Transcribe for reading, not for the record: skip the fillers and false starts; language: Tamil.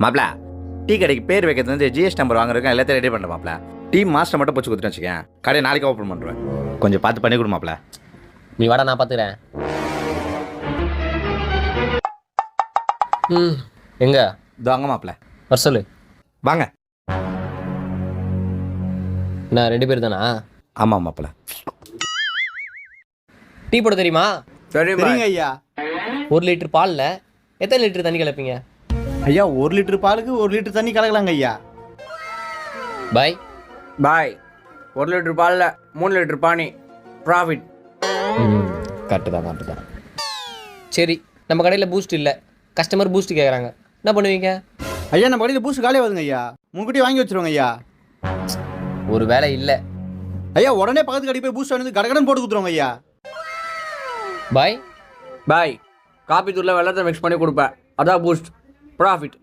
மாப்பிள டீ கடைக்கு பேர் வைக்கிறது வந்து ஜிஎஸ்டி நம்பர் வாங்குறதுக்கு எல்லாத்தையும் ரெடி பண்ணுற மாப்பிள. டீ மாஸ்டர் மட்டும் போச்சு கொடுத்துட்டு வச்சுக்கேன், கடையை நாளைக்கு ஓப்பன் பண்ணுறேன். கொஞ்சம் பார்த்து பண்ணி கொடு மாப்பிள. நீ வாடா, நான் பார்த்துக்கிறேன். எங்க இது வாங்க மாப்பிள. வர சொல்லு. வாங்க. என்ன 2 பேர் தானா? ஆமாம் மாப்பிள. டீ போட தெரியுமா? சரிங்க ஐயா. 1 லிட்டர் பாலில் எத்தனை லிட்டர் தண்ணி கலப்பீங்க? ஐயா 1 லிட்டர் பாலுக்கு 1 லிட்டர் தண்ணி கலக்கலாங்க ஐயா. பாய் பாய் 1 லிட்டர் பாலில் 3 லிட்டர் பானி. ப்ராஃபிட். கரெக்டு தான். சரி, நம்ம கடையில் பூஸ்ட் இல்லை, கஸ்டமர் பூஸ்ட் கேட்குறாங்க, என்ன பண்ணுவீங்க? ஐயா நம்ம கடையில் பூஸ்ட் காலியாக வருதுங்க ஐயா, முன்கூட்டியே வாங்கி வச்சிருவோங்க ஐயா. ஒரு வேலை இல்லை. ஐயா உடனே பக்கத்து கடைக்கு போய் பூஸ்ட் வந்து கடகடன் போட்டு கொடுத்துருவோங்க ஐயா. பாய் பாய் காப்பி தூளில் வெள்ளத்தை மிக்ஸ் பண்ணி கொடுப்பேன், அதான் பூஸ்ட். ப்ராஃபிட்.